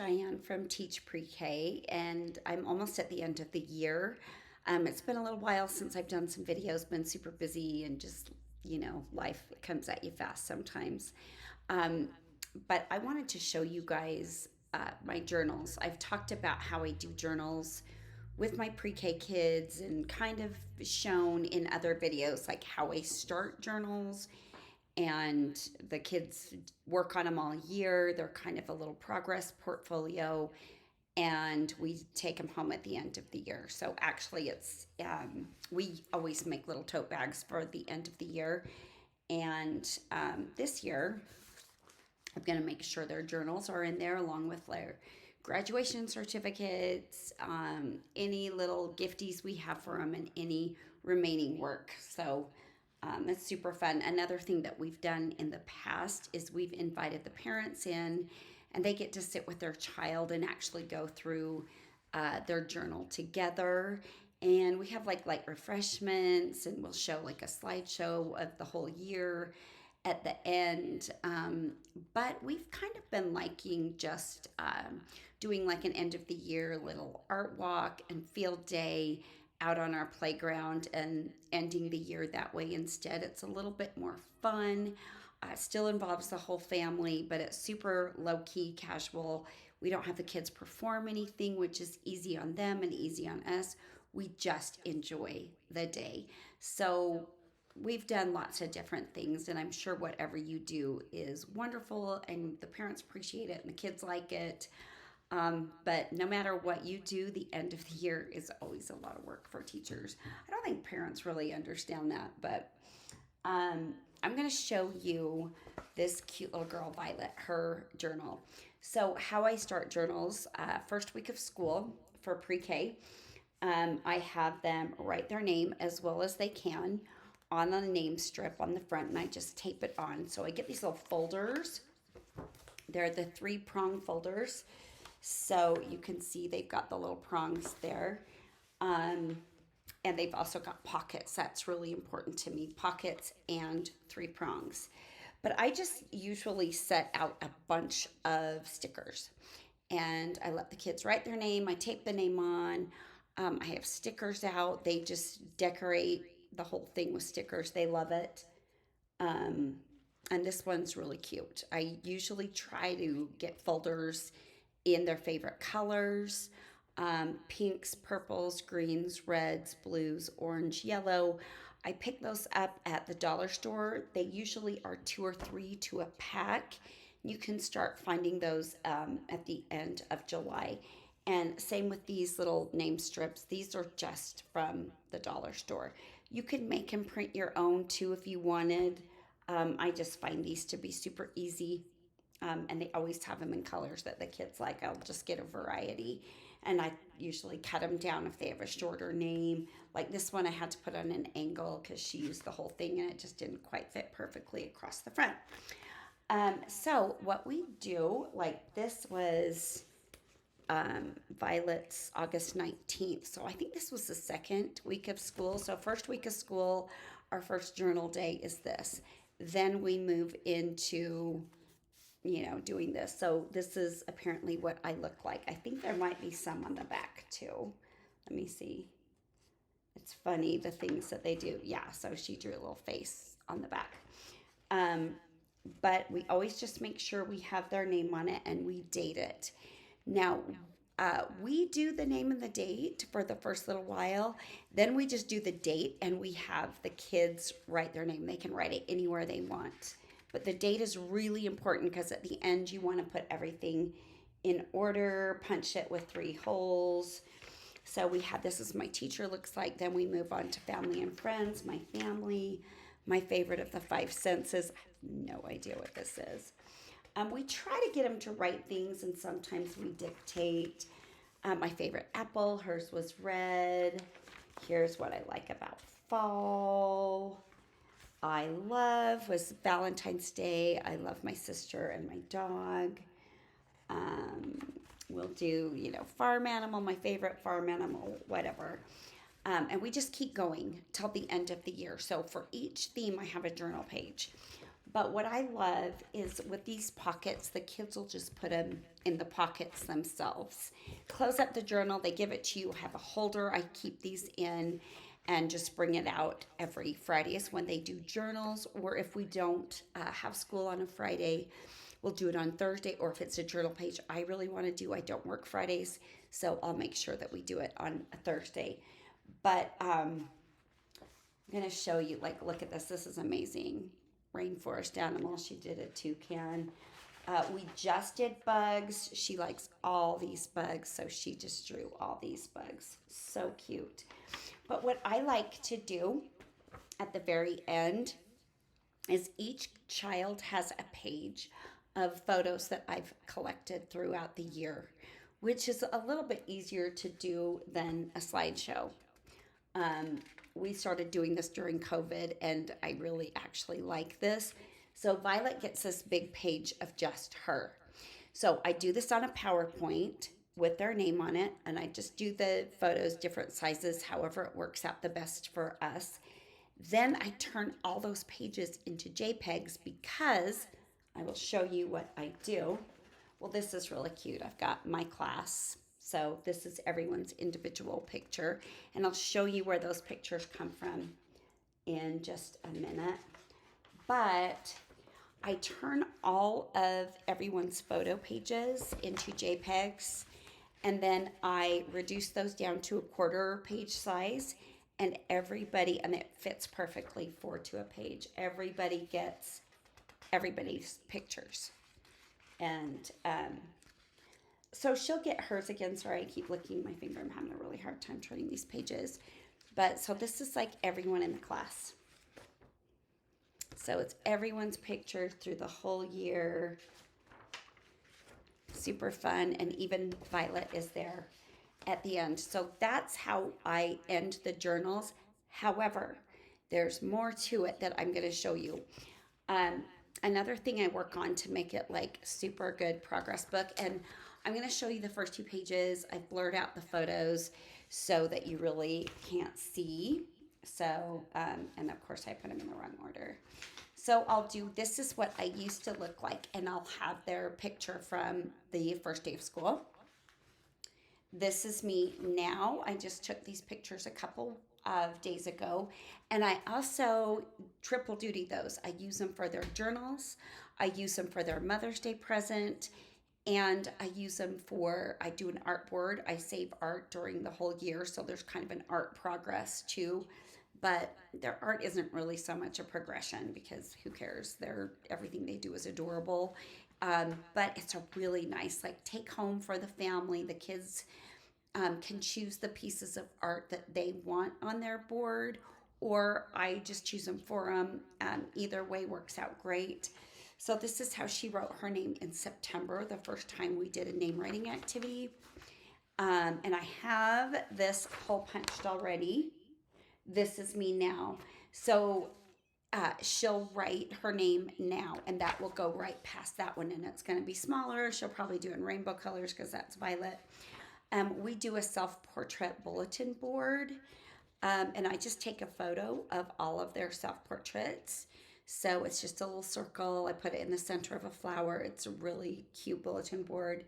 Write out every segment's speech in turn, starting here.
Diane from Teach Pre-K, and I'm almost at the end of the year. It's been a little while since I've done some videos, been super busy, and just, life comes at you fast sometimes. Um, but I wanted to show you guys my journals. I've talked about how I do journals with my pre-K kids and kind of shown in other videos like how I start journals, and the kids work on them all year. They're kind of a little progress portfolio, and we take them home at the end of the year. So actually, we always make little tote bags for the end of the year. And this year, I'm going to make sure their journals are in there along with their graduation certificates, any little gifties we have for them, and any remaining work. So it's super fun. Another thing that we've done in the past is we've invited the parents in, and they get to sit with their child and actually go through their journal together. And we have like light refreshments, and we'll show like a slideshow of the whole year at the end. But we've kind of been liking just doing like an end of the year little art walk and field day out on our playground and ending the year that way instead. It's a little bit more fun. Still involves the whole family, but it's super low key, casual. We don't have the kids perform anything, which is easy on them and easy on us. We just enjoy the day. So we've done lots of different things, and I'm sure whatever you do is wonderful, and the parents appreciate it and the kids like it. But no matter what you do, the end of the year is always a lot of work for teachers. I don't think parents really understand that, but I'm going to show you this cute little girl, Violet, her journal. So, how I start journals, first week of school for pre-K, I have them write their name as well as they can on the name strip on the front, and I just tape it on. So I get these little folders. They're the 3-prong folders. So you can see they've got the little prongs there. And they've also got pockets. That's really important to me. Pockets and 3 prongs. But I just usually set out a bunch of stickers. And I let the kids write their name. I tape the name on. I have stickers out. They just decorate the whole thing with stickers. They love it. And this one's really cute. I usually try to get folders in their favorite colors, pinks, purples, greens, reds, blues, orange, yellow. I pick those up at the dollar store. They usually are 2 or 3 to a pack. You can start finding those at the end of July. And same with these little name strips. These are just from the dollar store. You can make and print your own too if you wanted. I just find these to be super easy. And they always have them in colors that the kids like. I'll just get a variety. And I usually cut them down if they have a shorter name. Like this one I had to put on an angle because she used the whole thing and it just didn't quite fit perfectly across the front. So what we do, like this was Violet's August 19th. So I think this was the second week of school. So first week of school, our first journal day is this. Then we move into, doing this. So this is apparently what I look like. I think there might be some on the back too. Let me see. It's funny the things that they do. Yeah, so she drew a little face on the back. But we always just make sure we have their name on it and we date it. Now, we do the name and the date for the first little while. Then we just do the date and we have the kids write their name. They can write it anywhere they want. But the date is really important because at the end you want to put everything in order, punch it with 3 holes. So we have this is my teacher looks like. Then we move on to family and friends, my family, my favorite of the 5 senses. I have no idea what this is. We try to get them to write things, and sometimes we dictate. My favorite apple, hers was red. Here's what I like about fall. I love was Valentine's Day. I love my sister and my dog. We'll do, farm animal, my favorite farm animal, whatever. And we just keep going till the end of the year. So for each theme, I have a journal page. But what I love is with these pockets, the kids will just put them in the pockets themselves. Close up the journal, they give it to you, have a holder. I keep these in and just bring it out every Friday is when they do journals. Or if we don't have school on a Friday, we'll do it on Thursday. Or if it's a journal page I really want to do, I don't work Fridays, so I'll make sure that we do it on a Thursday. But I'm going to show you, like, look at this. This is amazing. Rainforest animal. She did a toucan. We just did bugs. She likes all these bugs, so she just drew all these bugs. So cute. But what I like to do at the very end is each child has a page of photos that I've collected throughout the year, which is a little bit easier to do than a slideshow. Um, we started doing this during COVID, and I really actually like this. So Violet gets this big page of just her. So I do this on a PowerPoint with their name on it, and I just do the photos different sizes, however it works out the best for us. Then I turn all those pages into JPEGs because I will show you what I do. Well, this is really cute. I've got my class. So this is everyone's individual picture. And I'll show you where those pictures come from in just a minute. But I turn all of everyone's photo pages into JPEGs. And then I reduce those down to a quarter page size. And everybody, and it fits perfectly to a page. Everybody gets everybody's pictures. And so she'll get hers again. Sorry, I keep licking my finger. I'm having a really hard time turning these pages. But so this is like everyone in the class. So it's everyone's picture through the whole year. Super fun. And even Violet is there at the end. So that's how I end the journals. However, there's more to it that I'm going to show you. Another thing I work on to make it like super good progress book, and I'm going to show you the first two pages. I've blurred out the photos so that you really can't see. So, and of course I put them in the wrong order. So I'll do, this is what I used to look like, and I'll have their picture from the first day of school. This is me now. I just took these pictures a couple of days ago, and I also triple duty those. I use them for their journals, I use them for their Mother's Day present, and I use them for, I do an art board. I save art during the whole year, so there's kind of an art progress too. But their art isn't really so much a progression because who cares? Everything they do is adorable. But it's a really nice, like, take home for the family. The kids can choose the pieces of art that they want on their board, or I just choose them for them. Either way works out great. So this is how she wrote her name in September, the first time we did a name writing activity. And I have this hole punched already. This is me now. So she'll write her name now, and that will go right past that one, and it's going to be smaller. She'll probably do it in rainbow colors because that's Violet. We do a self-portrait bulletin board, and I just take a photo of all of their self-portraits. So it's just a little circle. I put it in the center of a flower. It's a really cute bulletin board.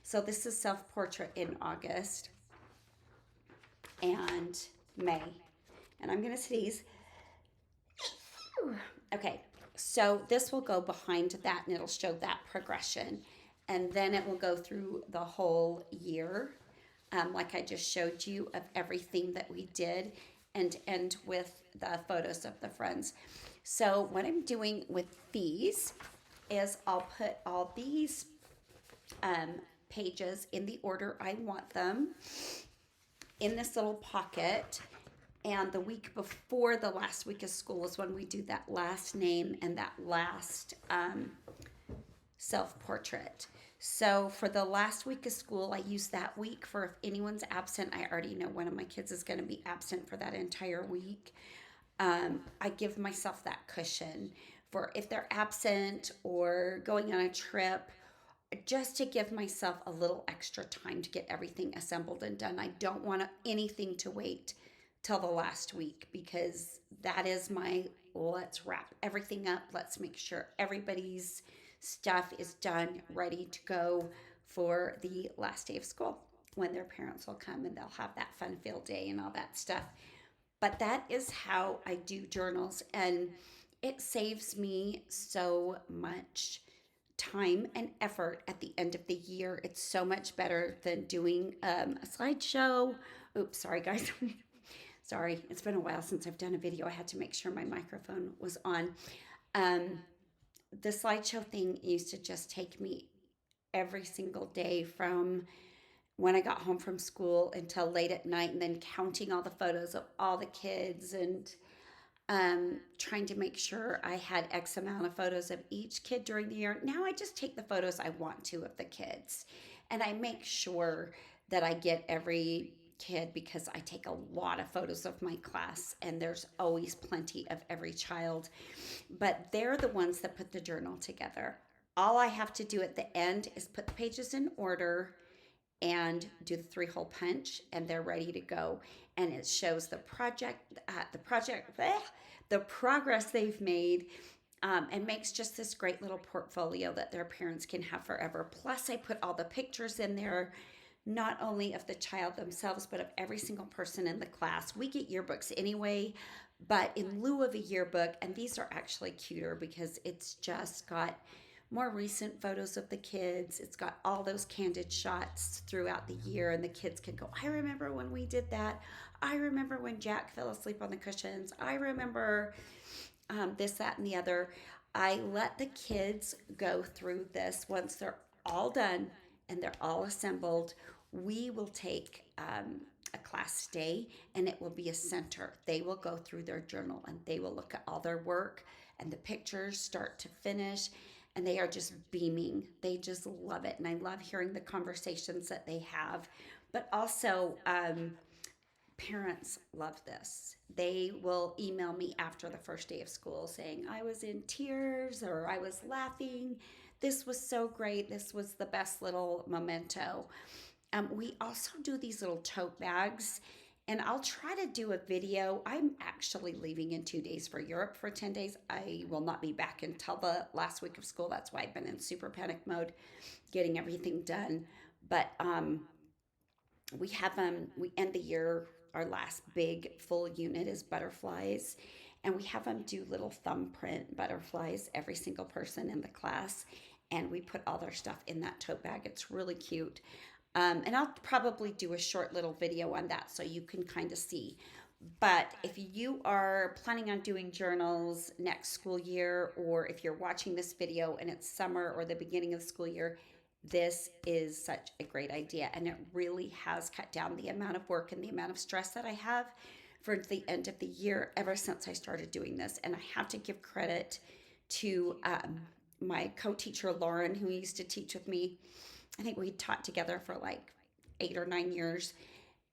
So this is self-portrait in August and May. And I'm going to sneeze. Okay, so this will go behind that, and it'll show that progression. And then it will go through the whole year, like I just showed you, of everything that we did, and end with the photos of the friends. So what I'm doing with these is I'll put all these pages in the order I want them in this little pocket. And the week before the last week of school is when we do that last name and that last self-portrait. So for the last week of school, I use that week for if anyone's absent. I already know one of my kids is going to be absent for that entire week. I give myself that cushion for if they're absent or going on a trip, just to give myself a little extra time to get everything assembled and done. I don't want anything to wait till the last week because that is my let's wrap everything up. Let's make sure everybody's stuff is done, ready to go for the last day of school when their parents will come and they'll have that fun field day and all that stuff. But that is how I do journals, and it saves me so much time and effort at the end of the year. It's so much better than doing a slideshow. Oops, sorry guys. Sorry, it's been a while since I've done a video. I had to make sure my microphone was on. Um, the slideshow thing used to just take me every single day from when I got home from school until late at night, and then counting all the photos of all the kids and trying to make sure I had X amount of photos of each kid during the year. Now I just take the photos I want to of the kids, and I make sure that I get every kid because I take a lot of photos of my class, and there's always plenty of every child. But they're the ones that put the journal together. All I have to do at the end is put the pages in order and do the 3-hole punch, and they're ready to go. And it shows the progress they've made, and makes just this great little portfolio that their parents can have forever. Plus, I put all the pictures in there, not only of the child themselves, but of every single person in the class. We get yearbooks anyway, but in lieu of a yearbook, and these are actually cuter because it's just got more recent photos of the kids. It's got all those candid shots throughout the year, and the kids can go, I remember when we did that. I remember when Jack fell asleep on the cushions. I remember this, that, and the other. I let the kids go through this once they're all done and they're all assembled. We will take a class day, and it will be a center. They will go through their journal and they will look at all their work and the pictures start to finish, and they are just beaming. They just love it, and I love hearing the conversations that they have. But also, parents love this. They will email me after the first day of school saying, I was in tears or I was laughing. This was so great. This was the best little memento. We also do these little tote bags, and I'll try to do a video. I'm actually leaving in 2 days for Europe for 10 days. I will not be back until the last week of school. That's why I've been in super panic mode getting everything done. But we end the year, our last big full unit is butterflies, and we have them do little thumbprint butterflies, every single person in the class, and we put all their stuff in that tote bag. It's really cute. And I'll probably do a short little video on that so you can kind of see. But if you are planning on doing journals next school year, or if you're watching this video and it's summer or the beginning of the school year, this is such a great idea. And it really has cut down the amount of work and the amount of stress that I have for the end of the year ever since I started doing this. And I have to give credit to my co-teacher, Lauren, who used to teach with me. I think we taught together for like 8 or 9 years.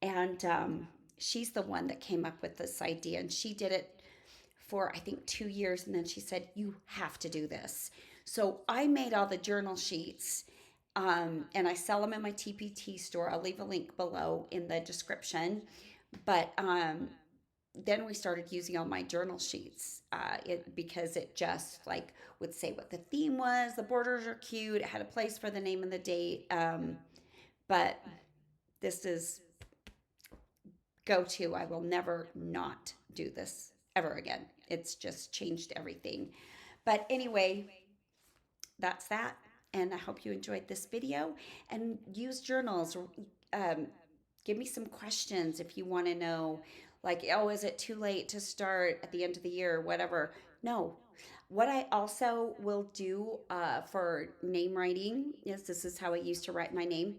And she's the one that came up with this idea. And she did it for, I think, 2 years. And then she said, you have to do this. So I made all the journal sheets, and I sell them in my TPT store. I'll leave a link below in the description. But then we started using all my journal sheets because it just like would say what the theme was. The borders are cute. It had a place for the name and the date. But this is go-to. I will never not do this ever again. It's just changed everything. But anyway, that's that. And I hope you enjoyed this video, and use journals. Give me some questions if you want to know, like, oh, is it too late to start at the end of the year or whatever? No. What I also will do for name writing is, this is how I used to write my name.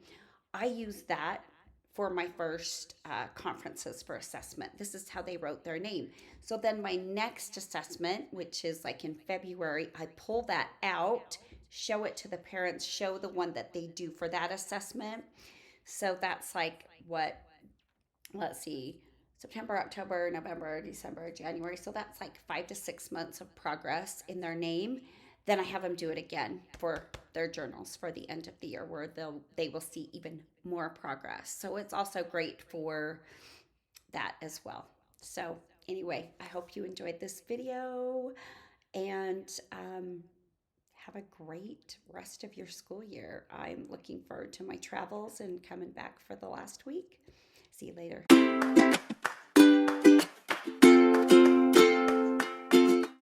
I use that for my first conferences for assessment. This is how they wrote their name. So then my next assessment, which is like in February, I pull that out, show it to the parents, show the one that they do for that assessment. So that's like what, let's see, September, October, November, December, January. So that's like 5 to 6 months of progress in their name. Then I have them do it again for their journals for the end of the year, where they will see even more progress. So it's also great for that as well. So anyway, I hope you enjoyed this video, and have a great rest of your school year. I'm looking forward to my travels and coming back for the last week. See you later.